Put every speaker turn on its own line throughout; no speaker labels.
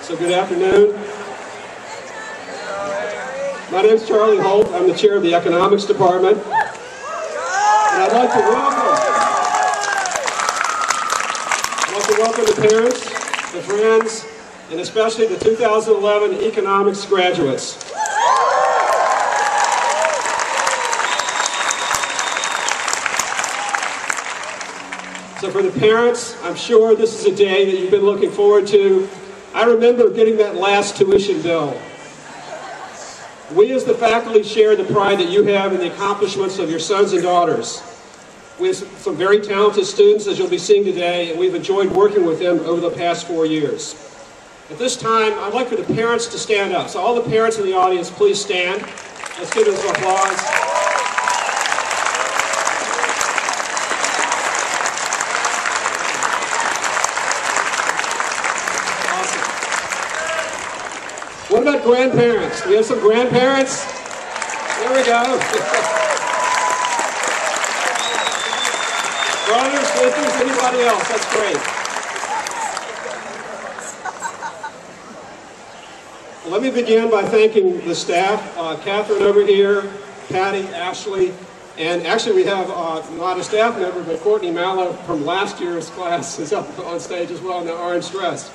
So good afternoon. My name is Charlie Holt. I'm the chair of the Economics Department. And I'd like to welcome the parents, the friends, and especially the 2011 economics graduates. So for the parents, I'm sure this is a day that you've been looking forward to. I remember getting that last tuition bill. We as the faculty share the pride that you have in the accomplishments of your sons and daughters. We have some very talented students, as you'll be seeing today, and we've enjoyed working with them over the past 4 years. At this time, I'd like for the parents to stand up. So all the parents in the audience, please stand. Let's give them some applause. What about grandparents? Do we have some grandparents? There we go. Brothers, sisters, anybody else? That's great. Well, let me begin by thanking the staff. Catherine over here, Patty, Ashley, and actually we have not a staff member, but Courtney Mallow from last year's class is up on stage as well in the orange dress.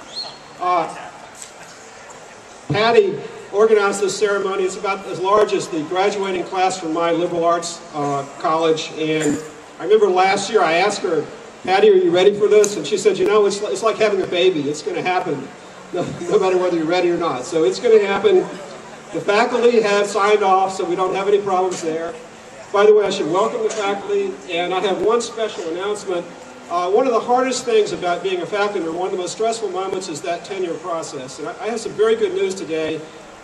Patty organized this ceremony. It's about as large as the graduating class from my liberal arts college. And I remember last year I asked her, Patty, are you ready for this? And she said, you know, it's like having a baby. It's going to happen no matter whether you're ready or not. So it's going to happen. The faculty have signed off, so we don't have any problems there. By the way, I should welcome the faculty. And I have one special announcement. One of the hardest things about being a faculty member, one of the most stressful moments, is that tenure process. And I have some very good news today.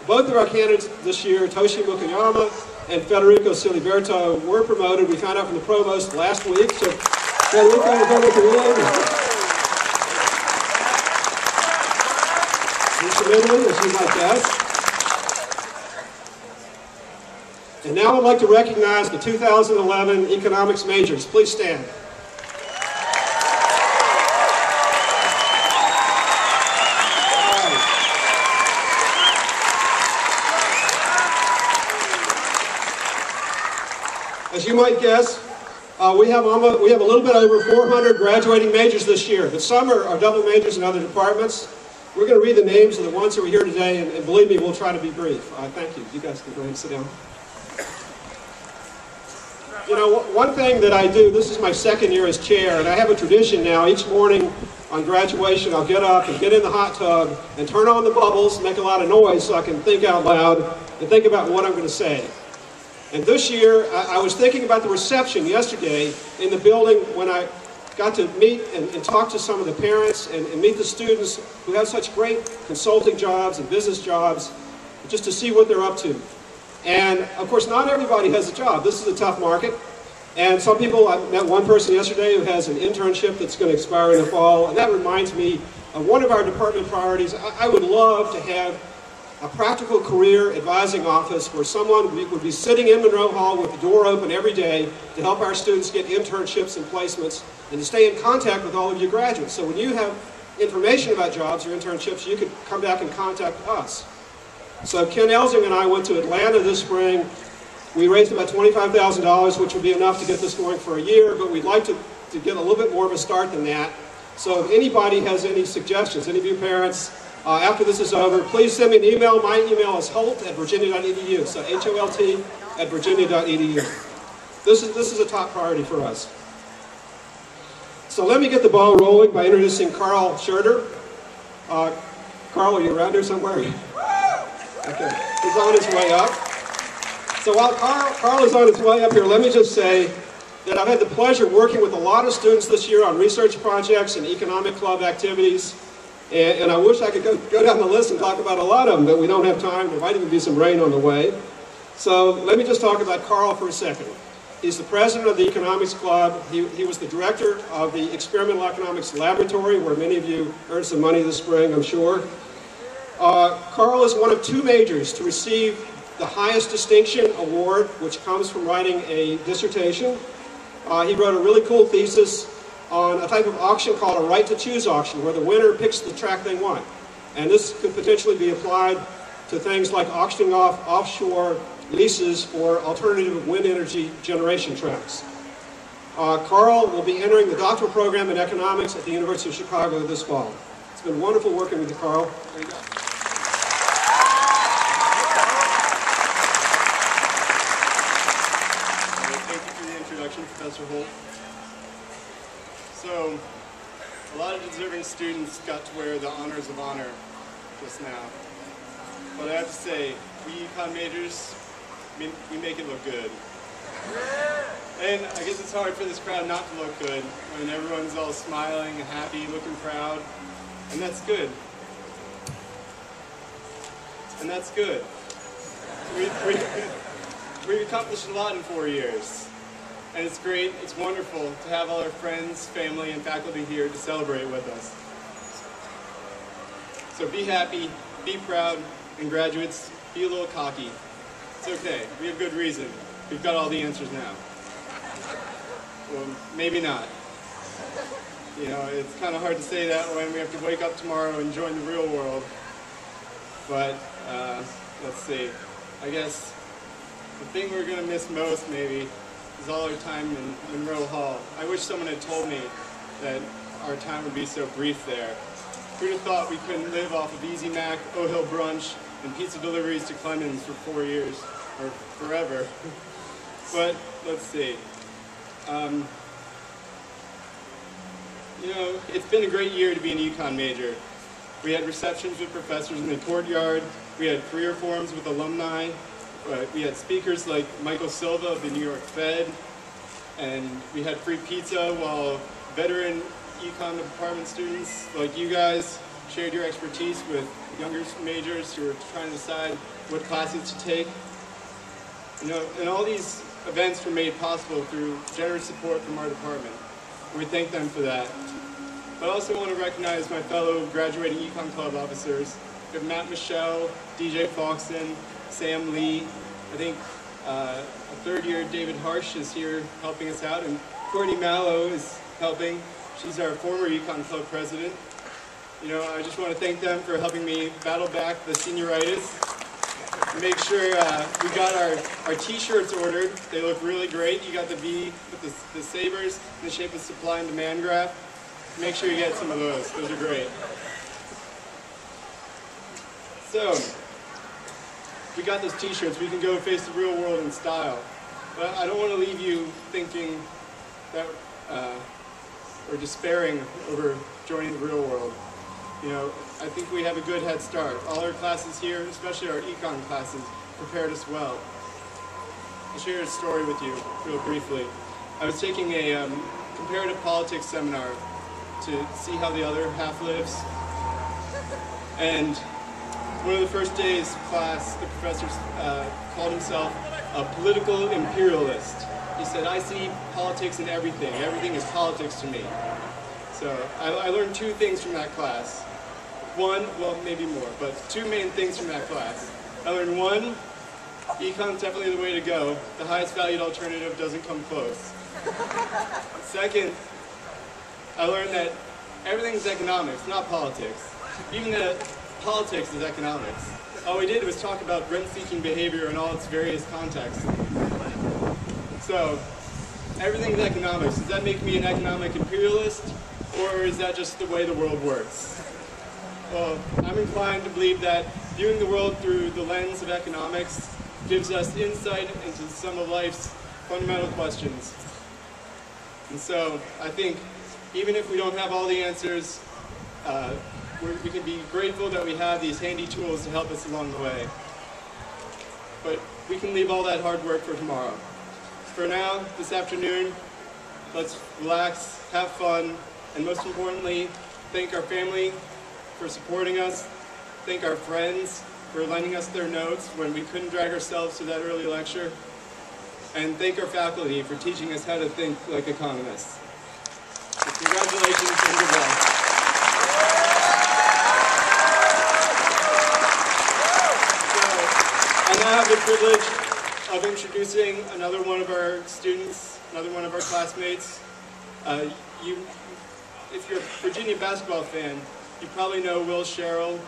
Both of our candidates this year, Toshi Mukayama and Federico Siliberto, were promoted. We found out from the provost last week. So Federico, as you might guess. And now I'd like to recognize the 2011 economics majors. Please stand. As you might guess, we have a little bit over 400 graduating majors this year, but some are double majors in other departments. We're going to read the names of the ones who are here today, and believe me, we'll try to be brief. Thank you. You guys can go ahead and sit down. You know, one thing that I do, this is my second year as chair, and I have a tradition now. Each morning on graduation, I'll get up and get in the hot tub and turn on the bubbles, make a lot of noise so I can think out loud and think about what I'm going to say. And this year, I was thinking about the reception yesterday in the building when I got to meet and talk to some of the parents and meet the students who have such great consulting jobs and business jobs, just to see what they're up to. And of course, not everybody has a job. This is a tough market. And some people, I met one person yesterday who has an internship that's going to expire in the fall. And that reminds me of one of our department priorities. I would love to have a practical career advising office where someone would be sitting in Monroe Hall with the door open every day to help our students get internships and placements and to stay in contact with all of your graduates. So when you have information about jobs or internships, you could come back and contact us. So Ken Elsing and I went to Atlanta this spring. We raised about $25,000, which would be enough to get this going for a year, but we'd like to get a little bit more of a start than that. So if anybody has any suggestions, any of you parents, after this is over, please send me an email. My email is holt@virginia.edu, so HOLT@virginia.edu. This is a top priority for us. So let me get the ball rolling by introducing Carl Scherter. Carl, are you around here somewhere? Okay, he's on his way up. So while Carl is on his way up here, let me just say that I've had the pleasure of working with a lot of students this year on research projects and economic club activities. And I wish I could go down the list and talk about a lot of them, but we don't have time. There might even be some rain on the way. So let me just talk about Carl for a second. He's the president of the Economics Club. He was the director of the Experimental Economics Laboratory, where many of you earned some money this spring, I'm sure. Carl is one of 2 majors to receive the highest distinction award, which comes from writing a dissertation. He wrote a really cool thesis on a type of auction called a right to choose auction, where the winner picks the track they want. And this could potentially be applied to things like auctioning off offshore leases for alternative wind energy generation tracks. Carl will be entering the doctoral program in economics at the University of Chicago this fall. It's been wonderful working with you, Carl. There you go.
Thank you for the introduction, Professor Holt. So, a lot of deserving students got to wear the honors of honor just now. But I have to say, we econ majors, we make it look good. And I guess it's hard for this crowd not to look good when everyone's all smiling and happy, looking proud. And that's good. And that's good. We've accomplished a lot in 4 years. And it's great, it's wonderful to have all our friends, family, and faculty here to celebrate with us. So be happy, be proud, and graduates, be a little cocky. It's okay, we have good reason. We've got all the answers now. Well, maybe not. You know, it's kind of hard to say that when we have to wake up tomorrow and join the real world. But, let's see, I guess the thing we're going to miss most, maybe, is all our time in Monroe Hall. I wish someone had told me that our time would be so brief there. Who'd have thought we couldn't live off of Easy Mac, O Hill Brunch, and pizza deliveries to Clemens for 4 years, or forever. But, let's see. You know, it's been a great year to be an econ major. We had receptions with professors in the courtyard, we had career forums with alumni, we had speakers like Michael Silva of the New York Fed, and we had free pizza while veteran econ department students like you guys shared your expertise with younger majors who are trying to decide what classes to take. You know, and all these events were made possible through generous support from our department. We thank them for that. But I also want to recognize my fellow graduating Econ Club officers. We have Matt Michelle, DJ Faulkson, Sam Lee. I think a third year David Harsh is here helping us out, and Courtney Mallow is helping. She's our former Econ Club president. You know, I just want to thank them for helping me battle back the senioritis. Make sure we got our t-shirts ordered. They look really great. You got the V with the sabers in the shape of supply and demand graph. Make sure you get some of those. Those are great. So, we got those t-shirts. We can go face the real world in style. But I don't want to leave you thinking that or despairing over joining the real world. You know, I think we have a good head start. All our classes here, especially our econ classes, prepared us well. I'll share a story with you real briefly. I was taking a comparative politics seminar to see how the other half lives. And one of the first days of class, the professor called himself a political imperialist. He said, I see politics in everything. Everything is politics to me. So I learned two things from that class. One, well, maybe more, but two main things from that class. I learned one, econ's definitely the way to go. The highest valued alternative doesn't come close. Second, I learned that everything's economics, not politics. Even that politics is economics. All we did was talk about rent-seeking behavior in all its various contexts. So, everything's economics. Does that make me an economic imperialist, or is that just the way the world works? Well, I'm inclined to believe that viewing the world through the lens of economics gives us insight into some of life's fundamental questions. And so, I think, even if we don't have all the answers, we can be grateful that we have these handy tools to help us along the way. But we can leave all that hard work for tomorrow. For now, this afternoon, let's relax, have fun, and most importantly, thank our family for supporting us, thank our friends for lending us their notes when we couldn't drag ourselves to that early lecture, and thank our faculty for teaching us how to think like economists. So congratulations and good luck. I now have the privilege of introducing another one of our students, another one of our classmates. If you're a Virginia basketball fan, you probably know Will Sherrill.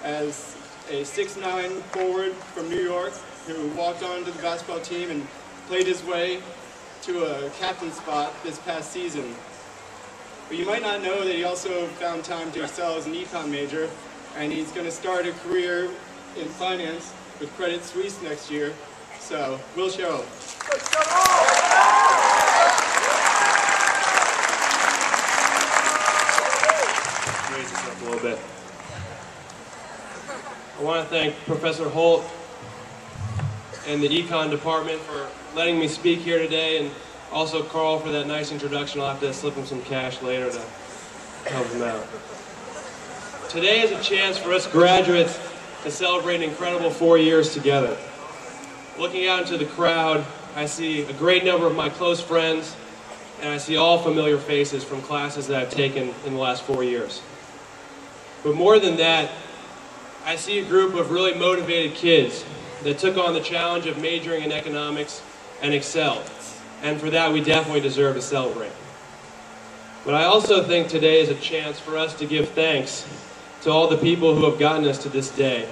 as a 6'9" forward from New York who walked onto the basketball team and played his way to a captain spot this past season. But you might not know that he also found time to excel as an econ major, and he's going to start a career in finance with Credit Suisse next year. So, Will Sherrill.
Raise this up a little bit. I want to thank Professor Holt and the Econ Department for letting me speak here today, and also Carl for that nice introduction. I'll have to slip him some cash later to help him out. Today is a chance for us graduates to celebrate an incredible 4 years together. Looking out into the crowd, I see a great number of my close friends, and I see all familiar faces from classes that I've taken in the last 4 years. But more than that, I see a group of really motivated kids that took on the challenge of majoring in economics and excelled. And for that, we definitely deserve to celebrate. But I also think today is a chance for us to give thanks to all the people who have gotten us to this day.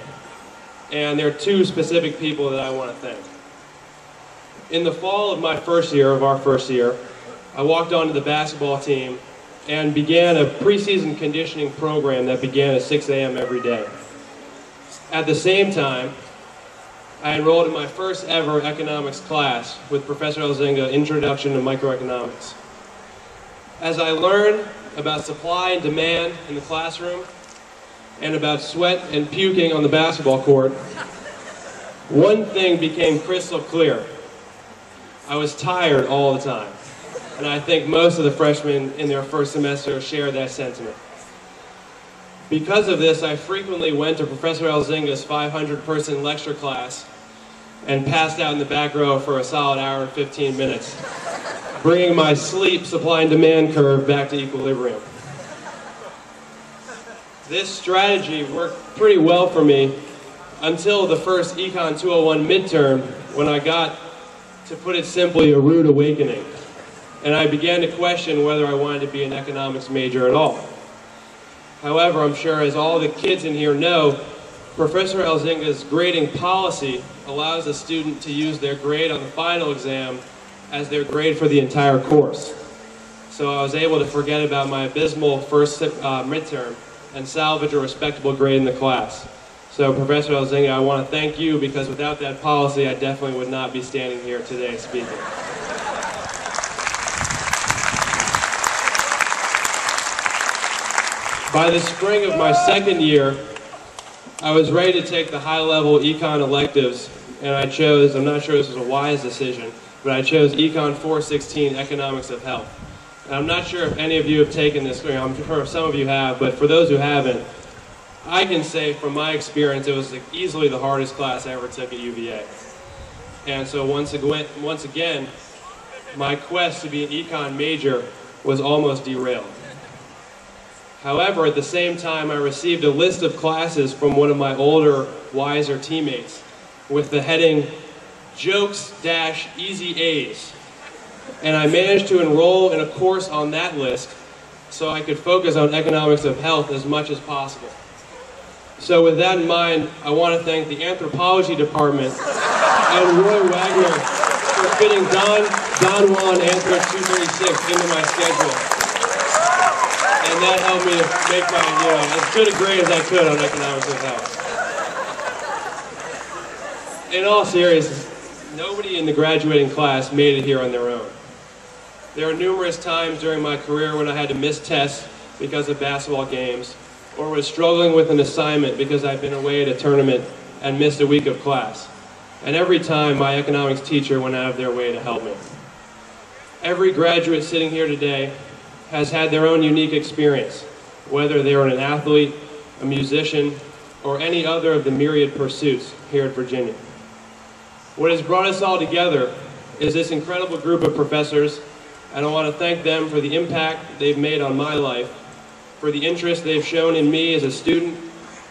And there are two specific people that I want to thank. In the fall of my first year, I walked onto the basketball team and began a preseason conditioning program that began at 6 a.m. every day. At the same time, I enrolled in my first ever economics class with Professor Elzinga, Introduction to Microeconomics. As I learned about supply and demand in the classroom, and about sweat and puking on the basketball court, one thing became crystal clear. I was tired all the time. And I think most of the freshmen in their first semester share that sentiment. Because of this, I frequently went to Professor Elzinga's 500-person lecture class and passed out in the back row for a solid hour and 15 minutes, bringing my sleep supply and demand curve back to equilibrium. This strategy worked pretty well for me until the first Econ 201 midterm, when I got, to put it simply, a rude awakening. And I began to question whether I wanted to be an economics major at all. However, I'm sure as all the kids in here know, Professor Elzinga's grading policy allows a student to use their grade on the final exam as their grade for the entire course. So I was able to forget about my abysmal first midterm and salvage a respectable grade in the class. So Professor Elzinga, I want to thank you, because without that policy, I definitely would not be standing here today speaking. By the spring of my second year, I was ready to take the high-level econ electives, and I chose, I'm not sure this was a wise decision, but I chose Econ 416, Economics of Health. And I'm not sure if any of you have taken this, I'm sure some of you have, but for those who haven't, I can say from my experience it was easily the hardest class I ever took at UVA. And so once again, my quest to be an econ major was almost derailed. However, at the same time, I received a list of classes from one of my older, wiser teammates with the heading, Jokes-Easy A's. And I managed to enroll in a course on that list so I could focus on economics of health as much as possible. So with that in mind, I want to thank the anthropology department and Roy Wagner for fitting Don Juan Anthro 236 into my schedule. And that helped me to make my, as good a grade as I could on economics of health. In all seriousness, nobody in the graduating class made it here on their own. There are numerous times during my career when I had to miss tests because of basketball games, or was struggling with an assignment because I'd been away at a tournament and missed a week of class. And every time, my economics teacher went out of their way to help me. Every graduate sitting here today has had their own unique experience, whether they are an athlete, a musician, or any other of the myriad pursuits here at Virginia. What has brought us all together is this incredible group of professors, and I want to thank them for the impact they've made on my life, for the interest they've shown in me as a student,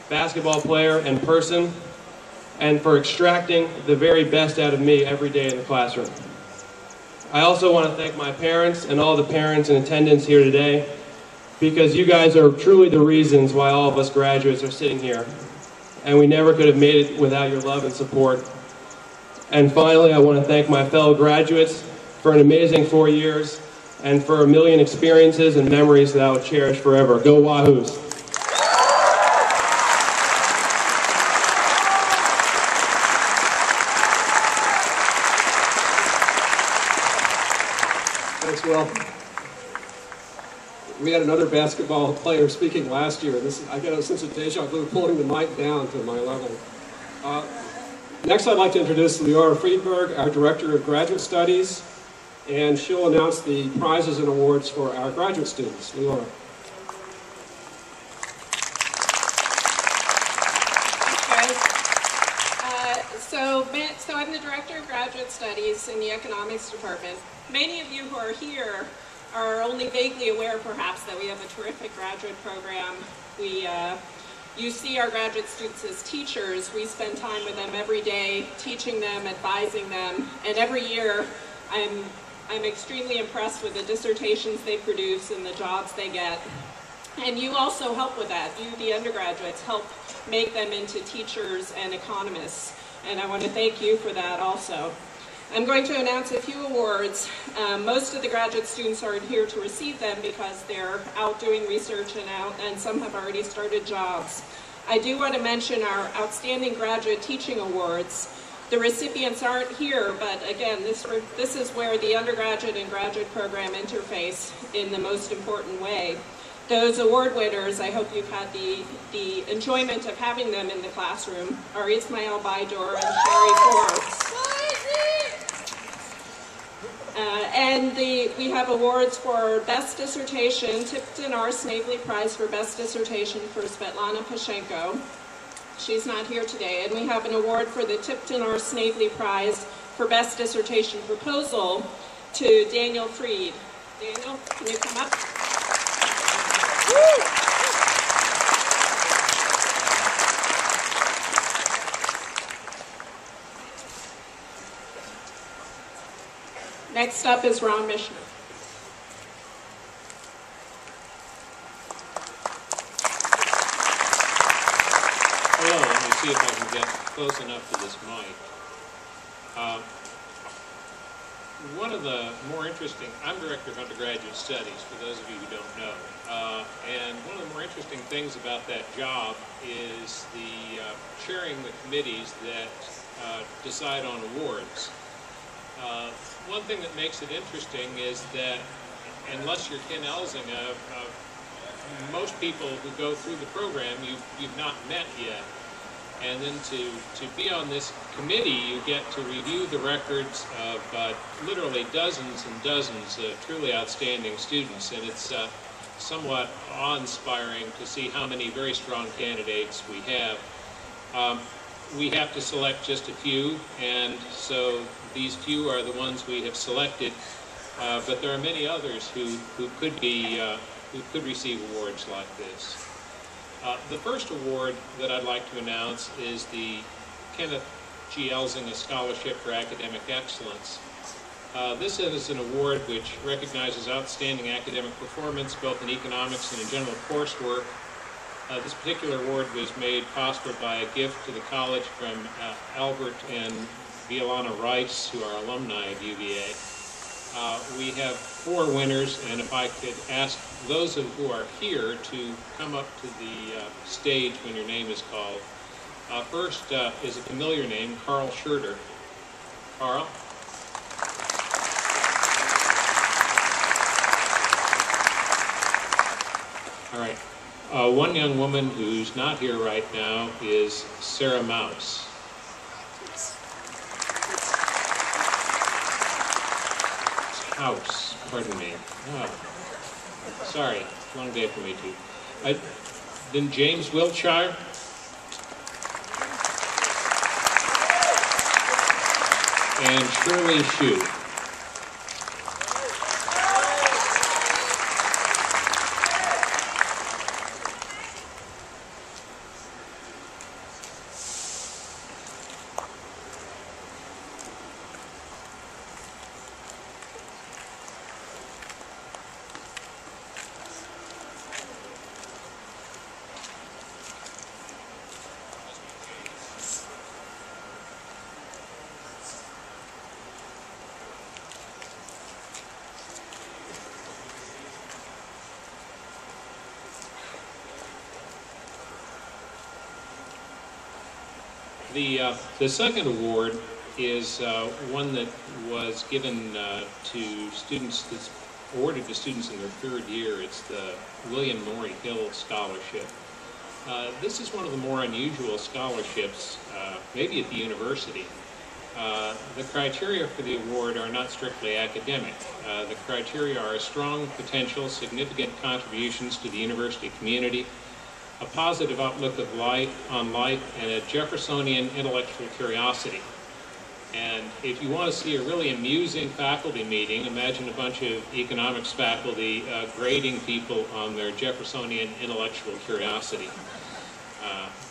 basketball player, and person, and for extracting the very best out of me every day in the classroom. I also want to thank my parents and all the parents in attendance here today, because you guys are truly the reasons why all of us graduates are sitting here. and we never could have made it without your love and support. And finally, I want to thank my fellow graduates for an amazing 4 years and for a million experiences and memories that I will cherish forever. Go Wahoos!
Thanks, Will. We had another basketball player speaking last year. I get a sense of deja vu pulling the mic down to my level. Next, I'd like to introduce Leora Friedberg, our Director of Graduate Studies, and she'll announce the prizes and awards for our graduate students. Leora.
So I'm the Director of Graduate Studies in the Economics Department. Many of you who are here are only vaguely aware, perhaps, that we have a terrific graduate program. You see our graduate students as teachers. We spend time with them every day, teaching them, advising them, and every year I'm extremely impressed with the dissertations they produce and the jobs they get. And you also help with that. You, the undergraduates, help make them into teachers and economists. And I want to thank you for that also. I'm going to announce a few awards. Most of the graduate students aren't here to receive them because they're out doing research and some have already started jobs. I do want to mention our Outstanding Graduate Teaching Awards. The recipients aren't here, but again, this is where the undergraduate and graduate program interface in the most important way. Those award winners, I hope you've had the enjoyment of having them in the classroom, are Ismail Baidor and Sherry Forbes. We have awards for Best Dissertation, Tipton R. Snavely Prize for Best Dissertation for Svetlana Pashenko. She's not here today. And we have an award for the Tipton R. Snavely Prize for Best Dissertation Proposal to Daniel Freed. Daniel, can you come up? Next up is Ron Mishner.
Hello, let me see if I can get close enough to this mic. One of the more interesting, I'm Director of Undergraduate Studies, for those of you who don't know, and one of the more interesting things about that job is the chairing the committees that decide on awards. One thing that makes it interesting is that unless you're Ken Elzinga, most people who go through the program you've not met yet. And then to be on this committee, you get to review the records of literally dozens and dozens of truly outstanding students. And it's somewhat awe-inspiring to see how many very strong candidates we have. We have to select just a few, and so these few are the ones we have selected. But there are many others who could receive awards like this. The first award that I'd like to announce is the Kenneth G. Elzinga Scholarship for Academic Excellence. This is an award which recognizes outstanding academic performance both in economics and in general coursework. This particular award was made possible by a gift to the college from Albert and Violana Rice, who are alumni of UVA. We have 4 winners, and if I could ask those who are here to come up to the stage when your name is called. First is a familiar name, Carl Schurter. Carl? All right. One young woman who's not here right now is Sarah Mouse. House, pardon me. Oh, sorry, long day for me too. Then James Wiltshire. And Shirley Shue. The second award is one that was given to students, that's awarded to students in their third year. It's the William Maury Hill Scholarship. This is one of the more unusual scholarships, maybe at the university. The criteria for the award are not strictly academic. The criteria are strong potential, significant contributions to the university community, a positive outlook of on life, and a Jeffersonian intellectual curiosity. And if you want to see a really amusing faculty meeting, imagine a bunch of economics faculty grading people on their Jeffersonian intellectual curiosity.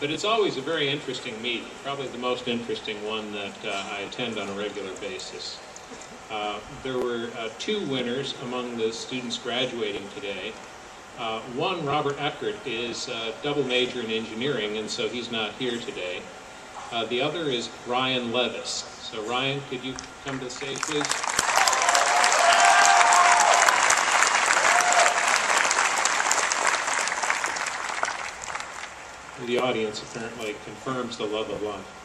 But it's always a very interesting meeting, probably the most interesting one that I attend on a regular basis. There were two winners among the students graduating today. One, Robert Eckert, is a double major in engineering, and so he's not here today. The other is Ryan Levis. So Ryan, could you come to the stage, please? The audience apparently confirms the love of life.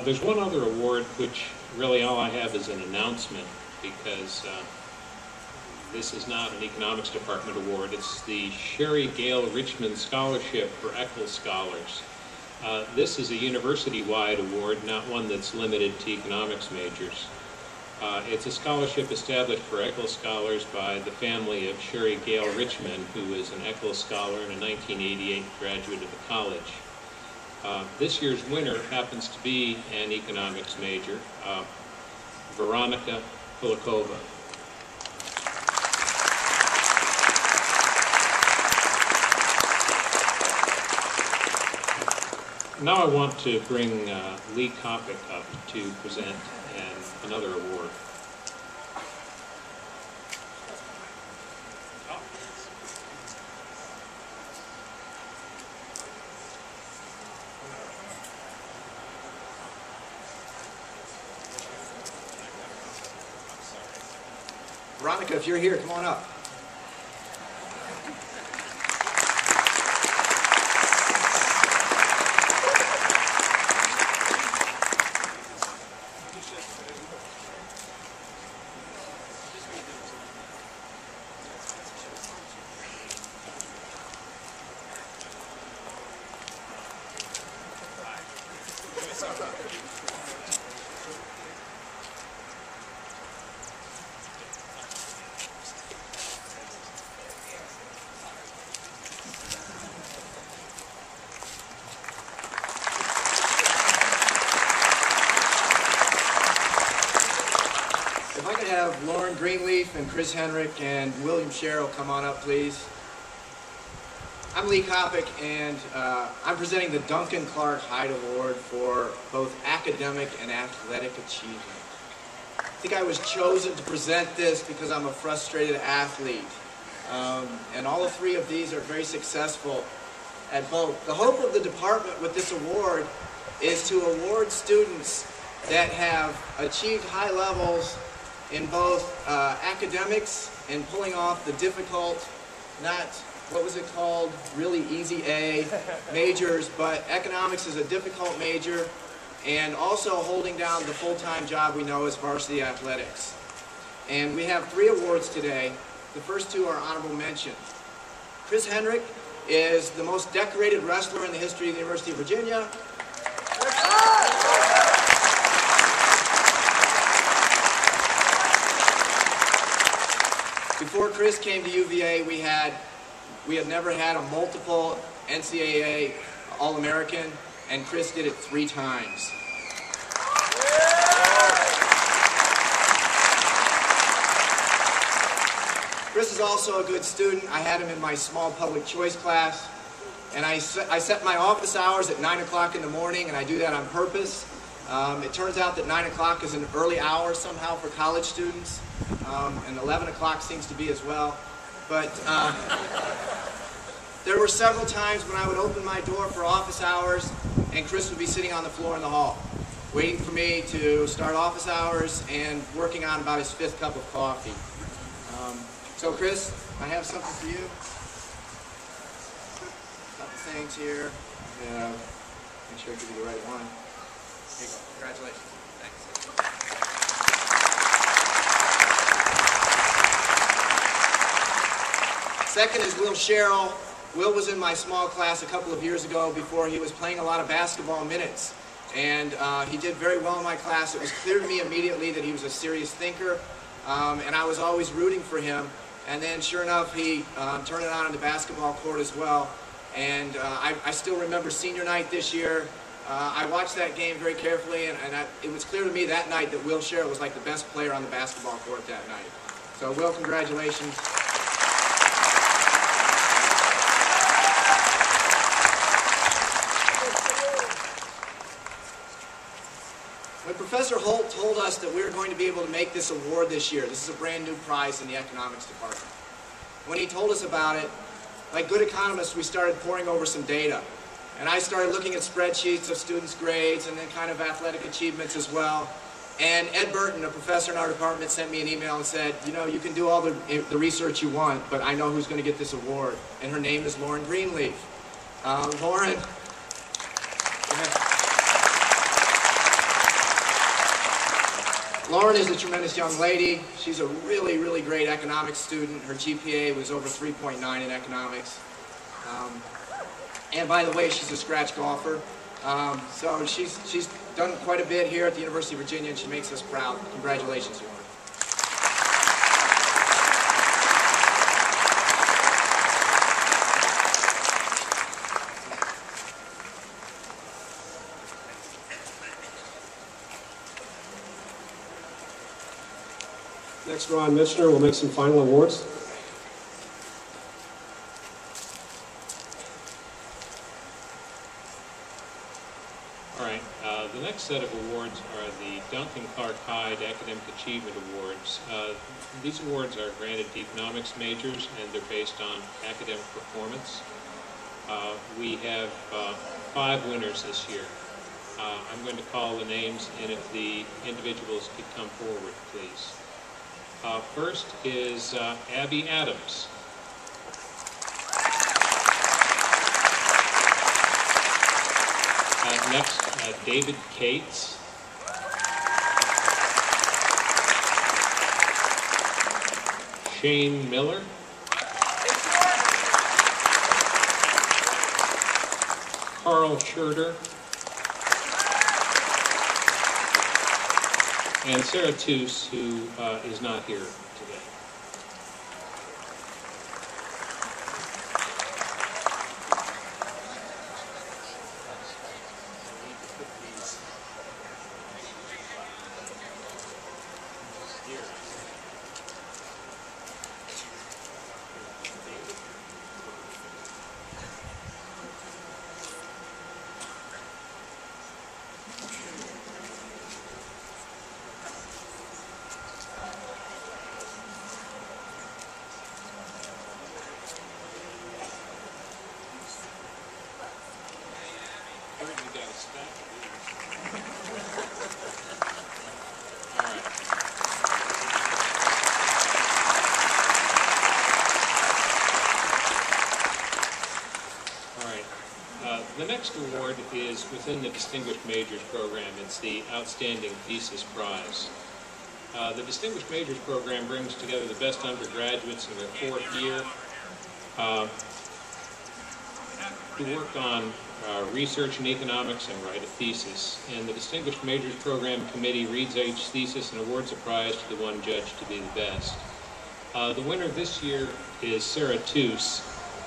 There's one other award, which really all I have is an announcement, because this is not an economics department award. It's the Sherry Gale Richmond Scholarship for ECHL Scholars. This is a university-wide award, not one that's limited to economics majors. It's a scholarship established for ECHL scholars by the family of Sherry Gale Richmond, who is an ECHL scholar and a 1988 graduate of the college. This year's winner happens to be an economics major, Veronica Kulikova. Now I want to bring Lee Kopic up to present another award.
Veronica, if you're here, come on up. If I could have Lauren Greenleaf and Chris Henrik and William Sherrill come on up, please. I'm Lee Kopic, and I'm presenting the Duncan Clark Hyde Award for both academic and athletic achievement. I think I was chosen to present this because I'm a frustrated athlete. And all three of these are very successful at both. The hope of the department with this award is to award students that have achieved high levels in both academics and pulling off the difficult, not, what was it called, really easy A majors, but economics is a difficult major, and also holding down the full-time job we know as varsity athletics. And we have 3 awards today. The first 2 are honorable mention. Chris Henrik is the most decorated wrestler in the history of the University of Virginia. Before Chris came to UVA, we had never had a multiple NCAA All-American, and Chris did it 3 times. Chris is also a good student. I had him in my small public choice class, and I set my office hours at 9 o'clock in the morning, and I do that on purpose. It turns out that 9 o'clock is an early hour somehow for college students, and 11 o'clock seems to be as well. But There were several times when I would open my door for office hours and Chris would be sitting on the floor in the hall, waiting for me to start office hours and working on about his 5th cup of coffee. So Chris, I have something for you. A couple things here. Yeah, make sure I give you the right one. Here you go. Congratulations. Thanks. Second is Will Sherrill. Will was in my small class a couple of years ago before he was playing a lot of basketball minutes. And he did very well in my class. It was clear to me immediately that he was a serious thinker, and I was always rooting for him. And then sure enough, he turned it on the basketball court as well. And I still remember senior night this year. I watched that game very carefully, and it was clear to me that night that Will Sherrill was like the best player on the basketball court that night. So Will, congratulations. When Professor Holt told us that we were going to be able to make this award this year, this is a brand new prize in the economics department. When he told us about it, like good economists, we started poring over some data. And I started looking at spreadsheets of students' grades and then kind of athletic achievements as well. And Ed Burton, a professor in our department, sent me an email and said, you know, you can do all the research you want, but I know who's going to get this award. And her name is Lauren Greenleaf. Lauren. Lauren is a tremendous young lady. She's a really, really great economics student. Her GPA was over 3.9 in economics. And by the way, she's a scratch golfer. So she's done quite a bit here at the University of Virginia, and she makes us proud. Congratulations, Lauren.
Next, Ron Michener will make some final awards.
All right, the next set of awards are the Duncan Clark Hyde Academic Achievement Awards. These awards are granted to economics majors, and they're based on academic performance. We have 5 winners this year. I'm going to call the names, and if the individuals could come forward, please. First is Abby Adams. Next, David Cates. Shane Miller. Carl Schurter. And Sarah Toos, who is not here today. The next award is within the Distinguished Majors Program. It's the Outstanding Thesis Prize. The Distinguished Majors Program brings together the best undergraduates in their 4th year who work on research in economics and write a thesis. And the Distinguished Majors Program Committee reads each thesis and awards a prize to the one judged to be the best. The winner this year is Sarah Toos,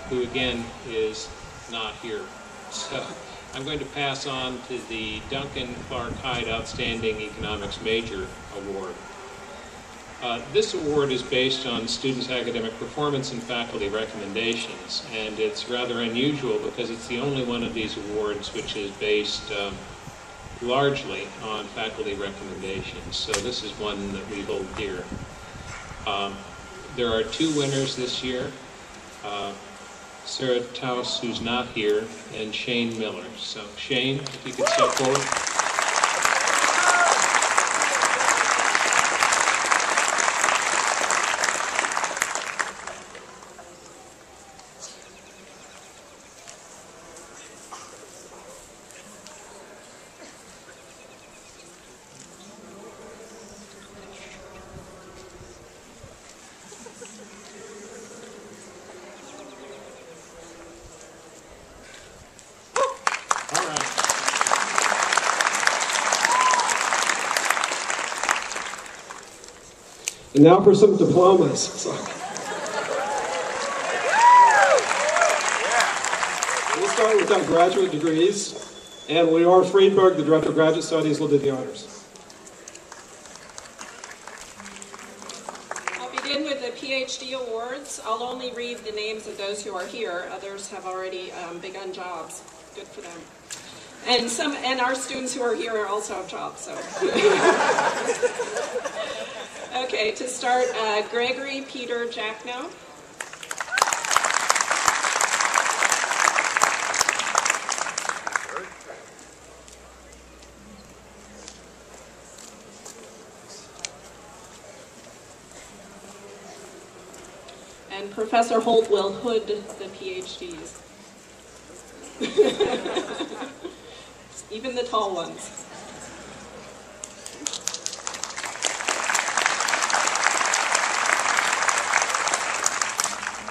who again is not here. So I'm going to pass on to the Duncan Clark Hyde Outstanding Economics Major Award. This award is based on students' academic performance and faculty recommendations, and it's rather unusual because it's the only one of these awards which is based largely on faculty recommendations. So this is one that we hold dear. There are 2 winners this year. Sarah Taus, who's not here, and Shane Miller. So Shane, if you could step forward.
And now for some diplomas. So. We'll start with our graduate degrees, and Leora Friedberg, the Director of Graduate Studies, will do the honors.
I'll begin with the PhD awards. I'll only read the names of those who are here. Others have already begun jobs. Good for them. And our students who are here also have jobs. So. Okay, to start, Gregory Peter Jackno. And Professor Holt will hood the PhDs. Even the tall ones.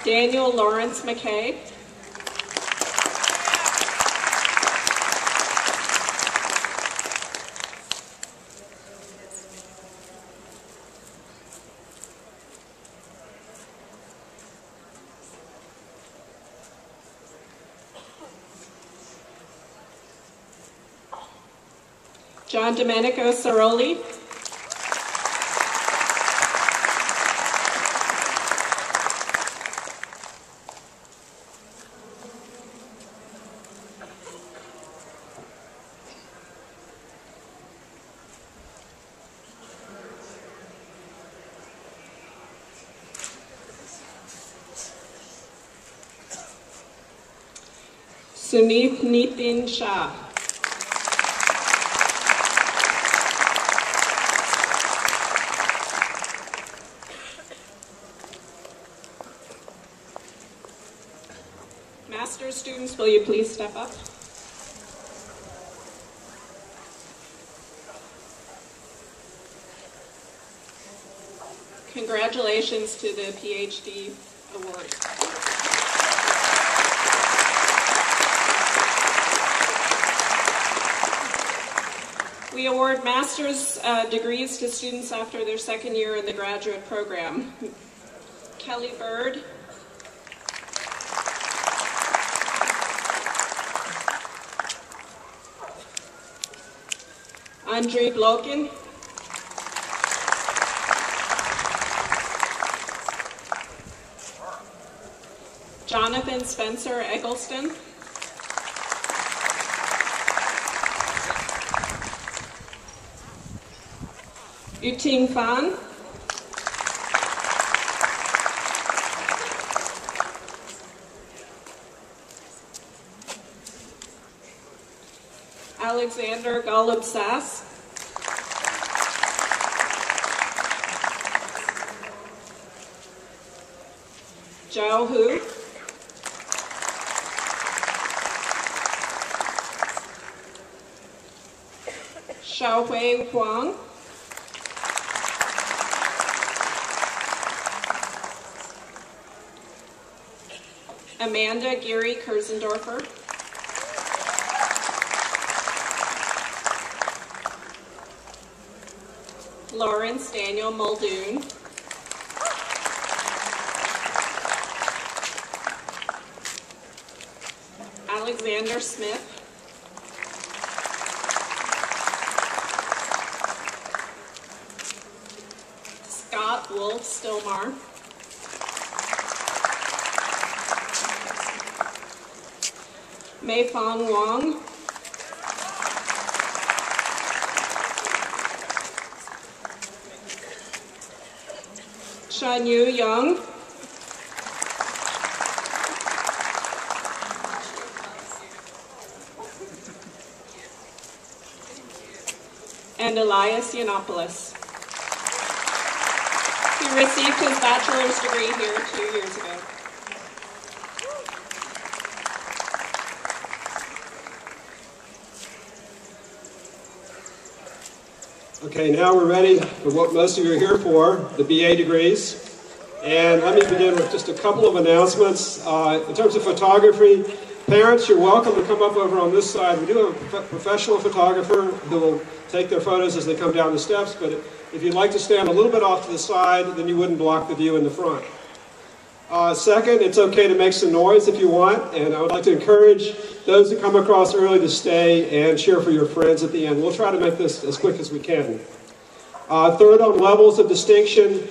Daniel Lawrence McKay. John Domenico Saroli. Sunith Nitin Shah. Master's students, will you please step up? Congratulations to the PhD award. We award master's degrees to students after their second year in the graduate program. Kelly Bird. Andre Blokin. Jonathan Spencer Eggleston. Yuting Fan. Alexander Golub Sass. Zhao Hu. Xiaohui Huang. Amanda Geary Kersendorfer. Lawrence Daniel Muldoon. Alexander Smith. Scott Wolf Stillmar. Mei Fong Wong. Shan Yu Young. and Elias Yiannopoulos. He received his bachelor's degree here 2 years ago.
Okay, now we're ready for what most of you are here for, the BA degrees. And let me begin with just a couple of announcements. In terms of photography, parents, you're welcome to come up over on this side. We do have a professional photographer who will take their photos as they come down the steps, but if you'd like to stand a little bit off to the side, then you wouldn't block the view in the front. Second, it's okay to make some noise if you want, and I would like to encourage those who come across early to stay and cheer for your friends at the end. We'll try to make this as quick as we can. Third, on levels of distinction,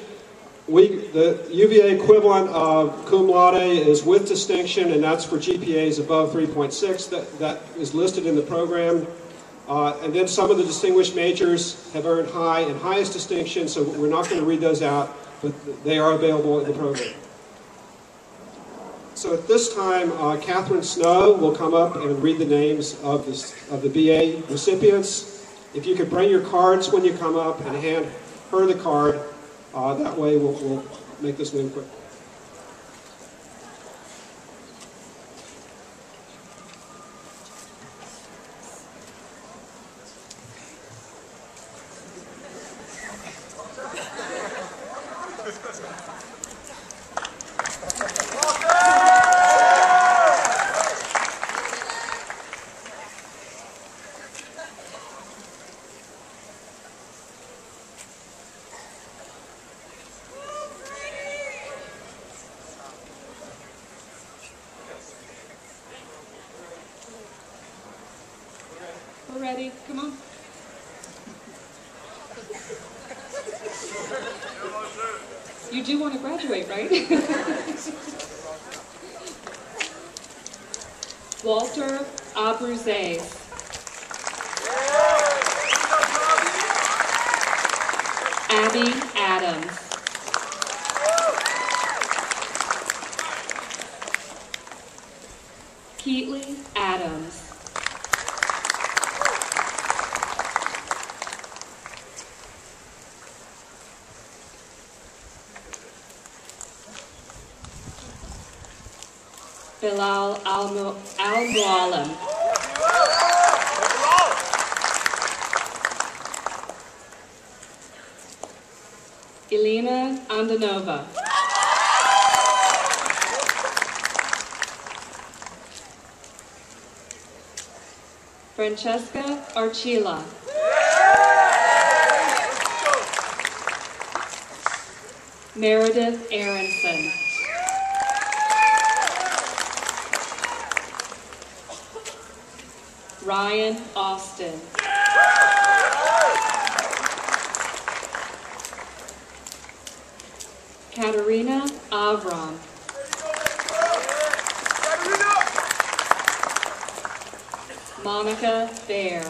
the UVA equivalent of cum laude is with distinction, and that's for GPAs above 3.6. That is listed in the program. And then some of the distinguished majors have earned high and highest distinction, so we're not going to read those out, but they are available in the program. So at this time, Catherine Snow will come up and read the names of the BA recipients. If you could bring your cards when you come up and hand her the card, that way we'll make this move quick.
We're ready. Come on. You do want to graduate, right? Walter Abruzes. Abby Adams. Keatley Adams. Bilal Al-Mualim. Elena Andanova. Francesca Archila. Meredith Aronson. Ryan Austin. Katerina Avram. Monica Baer.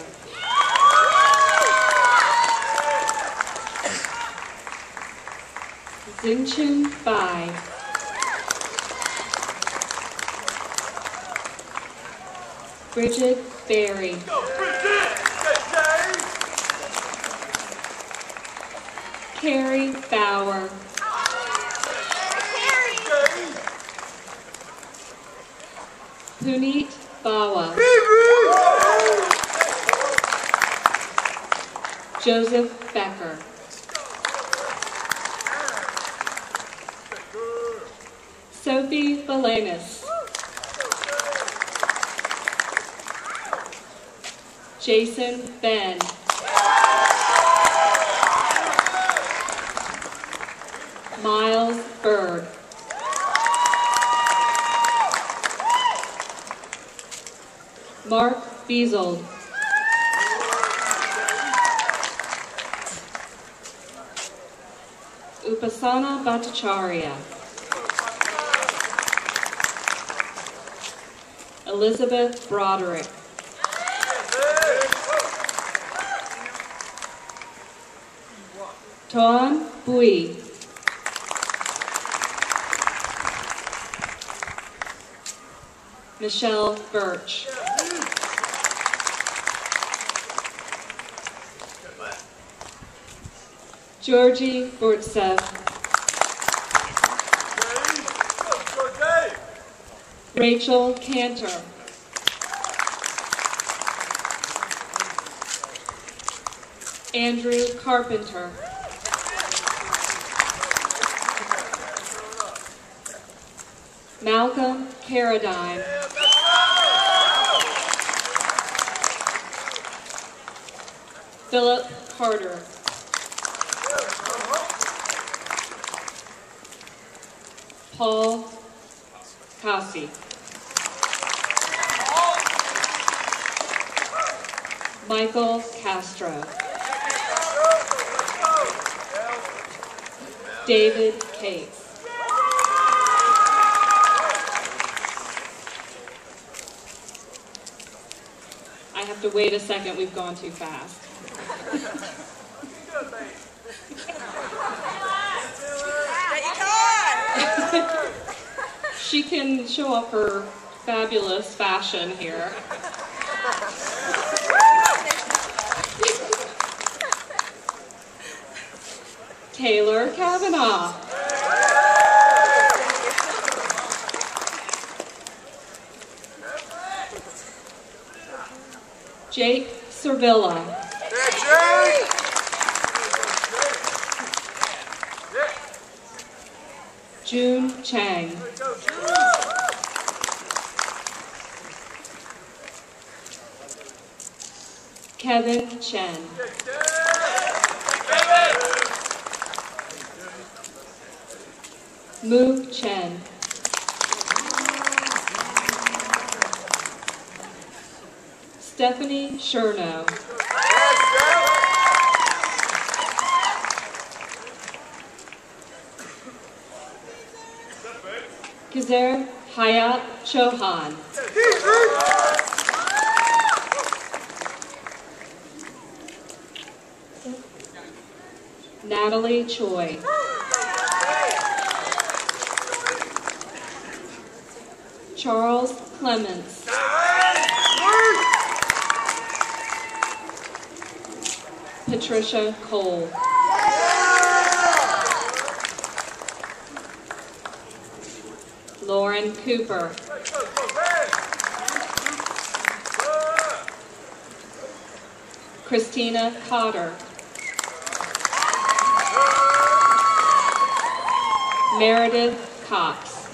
Xinchen Bai. Bridget Berry. Carrie Bauer. Puneet Bawa. Joseph Becker. Sophie Balanis. Jason Ben. Miles Bird. Mark Biesold. Upasana Bhattacharya. Elizabeth Broderick. Toan Bui. Michelle Birch.
Georgie Burtsev. Rachel Cantor. Andrew Carpenter. Malcolm Carradine. Philip Carter. Paul Cassi. Michael Castro. David Cates. I have to wait a second, we've gone too fast. She can show off her fabulous fashion here. Taylor Kavanaugh. Jake Servilla. June Chang. Kevin Chen. Mu Chen. Stephanie Chernow. Kizer Hayat Chauhan. Natalie Choi. Charles Clements. Patricia Cole. Lauren Cooper. Christina Cotter. Meredith Cox.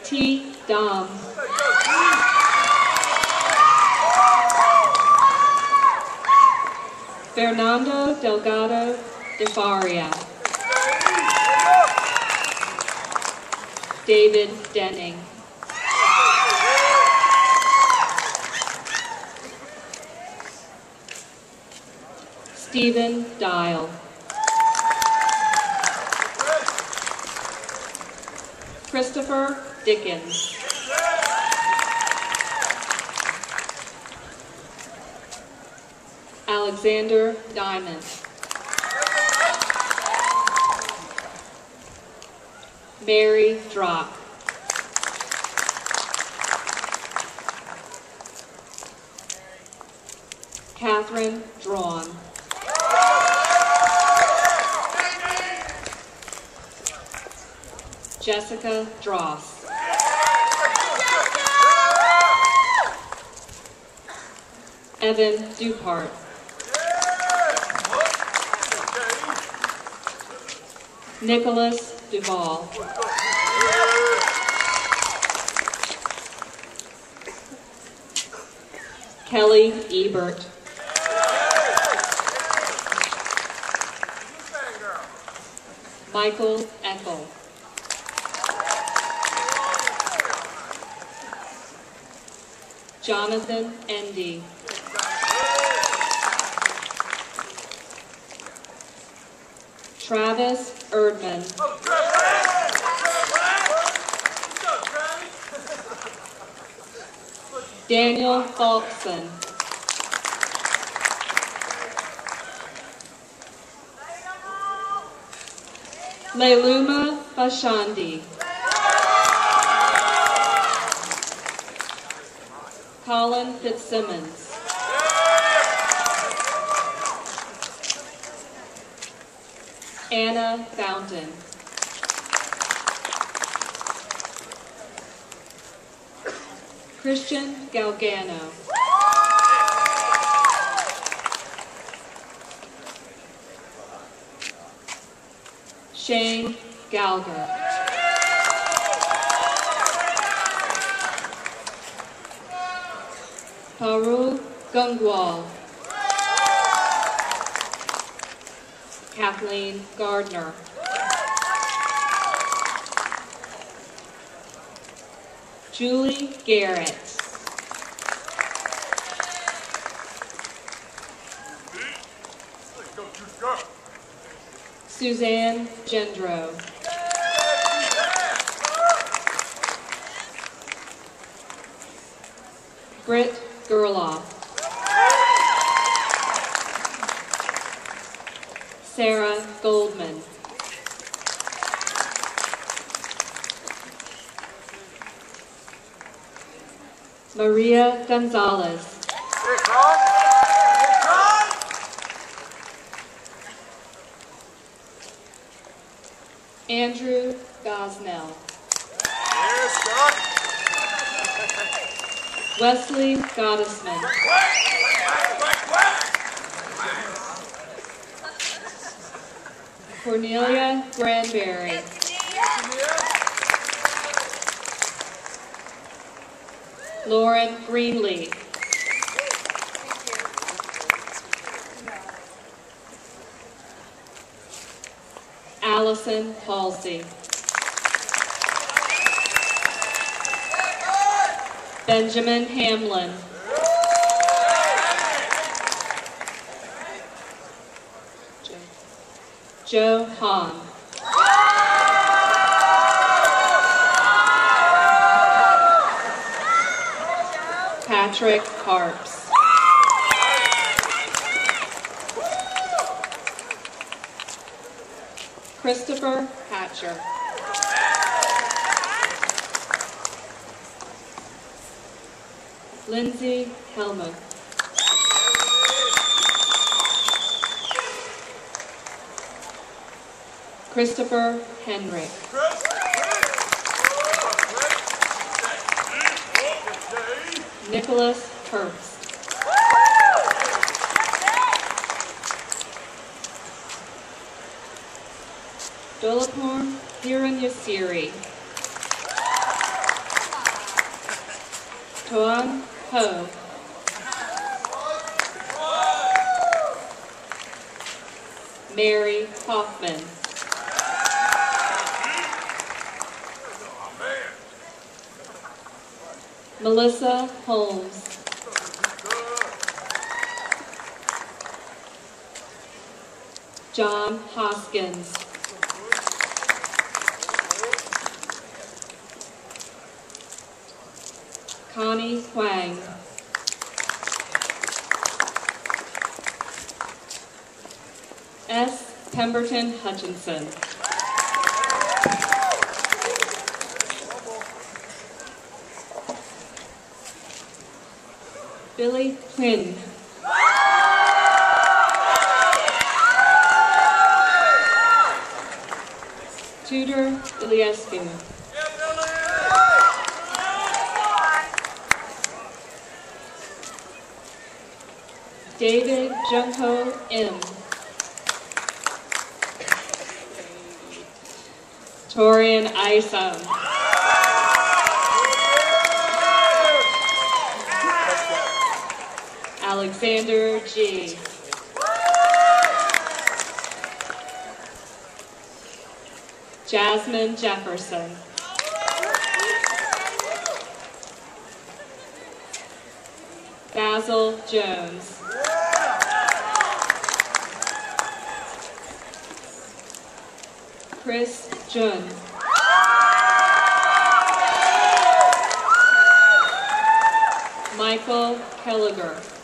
T. Dom. Fernando Delgado de Faria. David Denning. Stephen Dial. Christopher Dickens. Alexander Diamond. Mary Drock. Catherine Drawn. Jessica Dross. Evan Dupart. Nicholas Duvall. Kelly Ebert. Michael Eckel. Jonathan Endy. Travis Erdman. Daniel Falkson. Leiluma Bashandi. Colin Fitzsimmons. Anna Fountain. Christian Galgano. Shane Galger. Parul Gungwal. Kathleen Gardner. Julie Garrett. Suzanne Gendro. Britt Gerloff. Sarah Goldman. Maria Gonzalez. Andrew Gosnell. Wesley Gottesman. Cornelia Granberry. Lauren Greenleaf. Allison Halsey. Benjamin Hamlin. Joe Hahn. Patrick Harps. Christopher Hatcher. Lindsay Helmuth. Christopher Henry. Nicholas Herbst. Dolaporn Hiranyasiri. Toan Ho. Mary Hoffman. Melissa Holmes. John Hoskins. Connie Huang. S. Pemberton Hutchinson. Billy Quinn. Tudor Iliescu. David Jungho M. Torian Isom. Alexander G. Jasmine Jefferson. Basil Jones. Chris Jun. Michael Kelliger.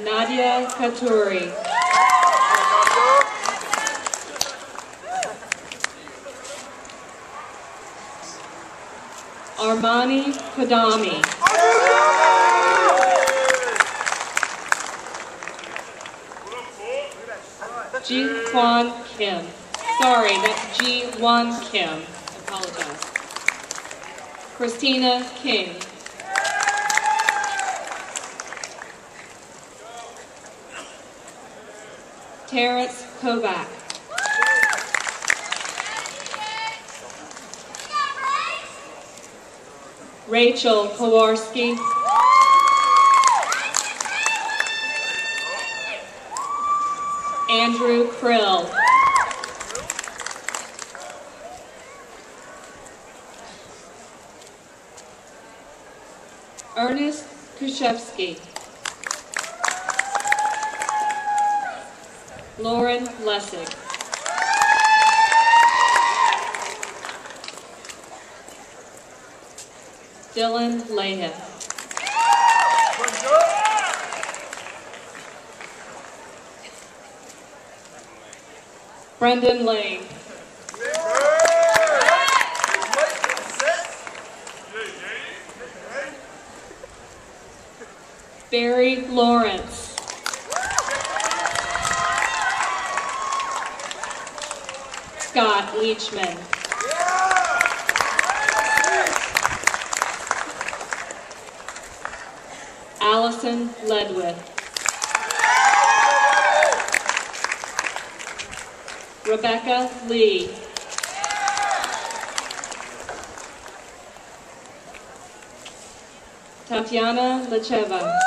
Nadia Katuri. Armani Kadami. Ji-Hwan Kim. Sorry, that's Ji-Hwan Kim. I apologize. Christina King. Terrence Kovac. Rachel Kowarski. Andrew Krill. Ernest Kushevsky. Lauren Lessig. Dylan Leahiff. Brendan Lane. Barry Lawrence. Scott Leachman. Allison Ledwith. Rebecca Lee. Tatiana Lecheva.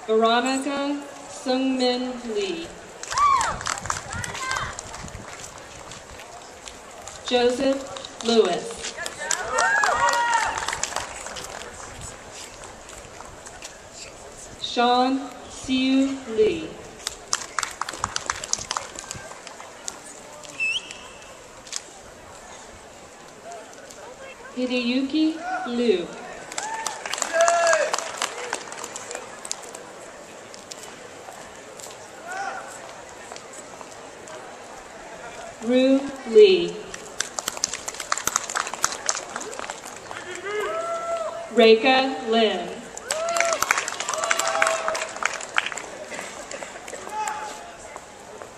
Veronica Sungmin Lee. Joseph Lewis. Sean Siu Lee. Hideyuki Liu. Ru Lee. Reka Lin.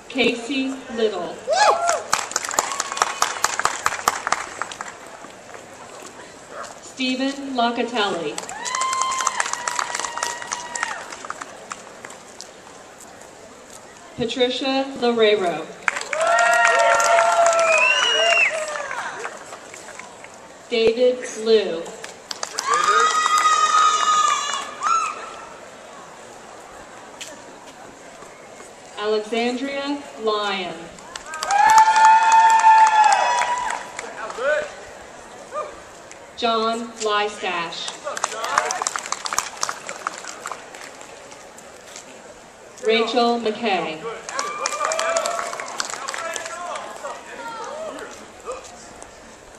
Casey Little. Stephen Locatelli. Patricia Larrero. David Liu. Alexandria Lyon. John Lystash. Rachel McKay.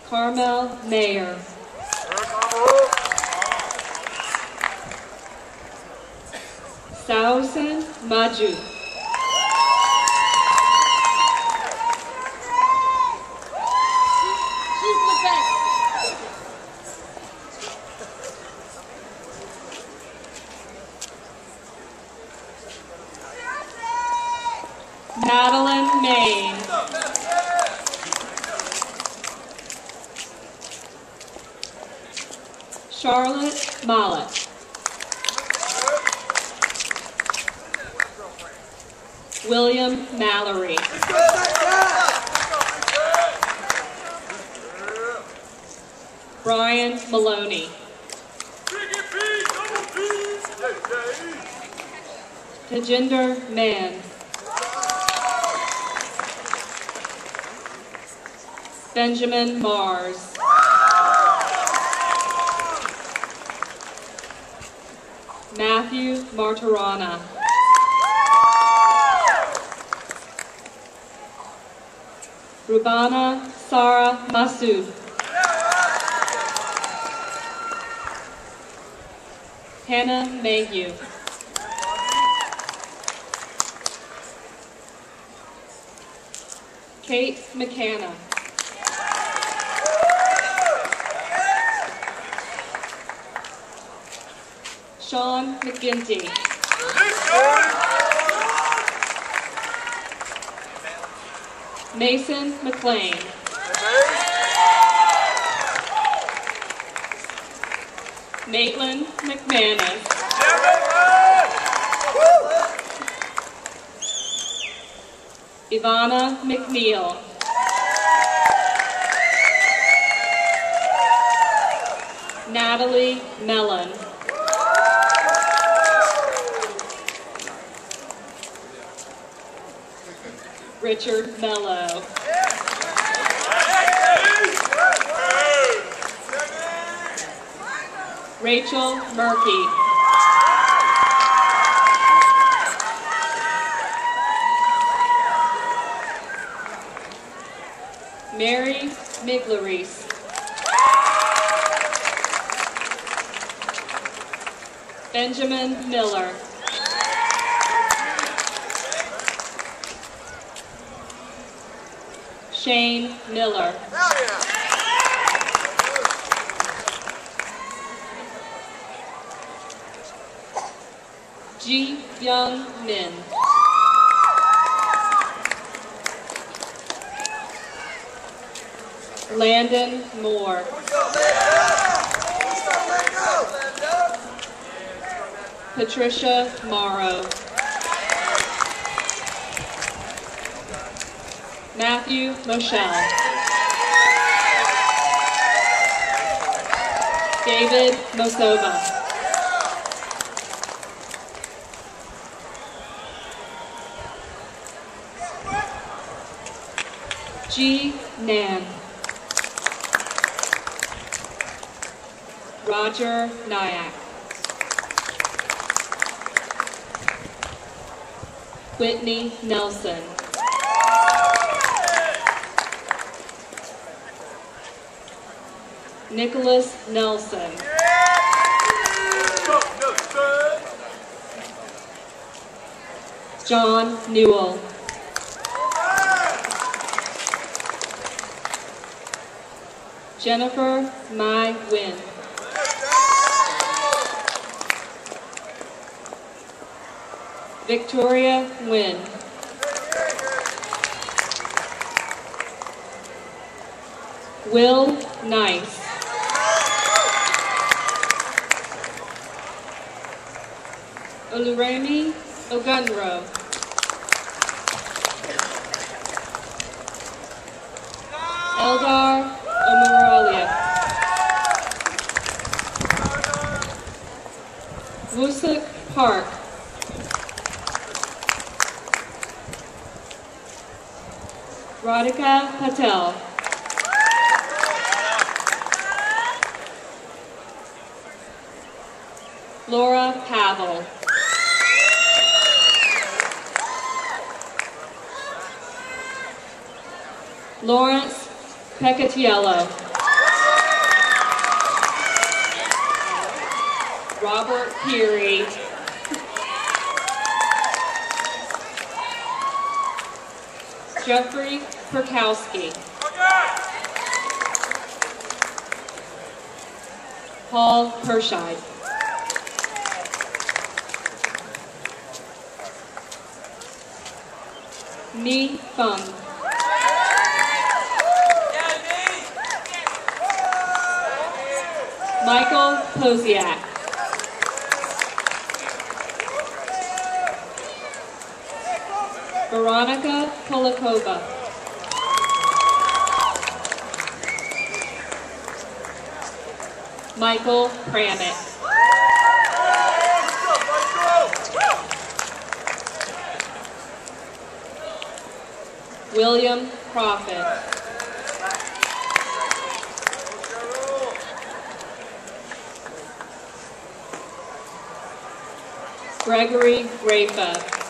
Carmel Mayer. Sausen Maju. Madeline Main. Charlotte Mollett. William Mallory. Brian Maloney. Tajinder Mann. Benjamin Mars. Matthew Martirana. Rubana Sara Masood. Hannah Mayhew. Kate McCanna. Sean McGinty. Mason McLean. Maitland McManus. Ivana McNeil. Natalie Mellon. Richard Mello. Rachel Murphy. Mary Miglaris. Benjamin Miller. Shane Miller. Ji Young Min. Landon Moore. Patricia Morrow. Matthew Moschel. David Mosoba. G. Nan. Roger Nyack. Whitney Nelson. Nicholas Nelson. John Newell. Jennifer Mai Wynn. Victoria Wynn. Will Nice. Oluremi Ogunro. Eldar Omoralia. Wusuk Park. Radhika Patel. Laura Pavel. Lawrence Peccatiello. Robert Peary. Jeffrey Perkowski. Paul Perscheid. Mi Fung. Michael Posiak. Veronica Polikova. Michael Pramick. William Prophet. Gregory Grafa.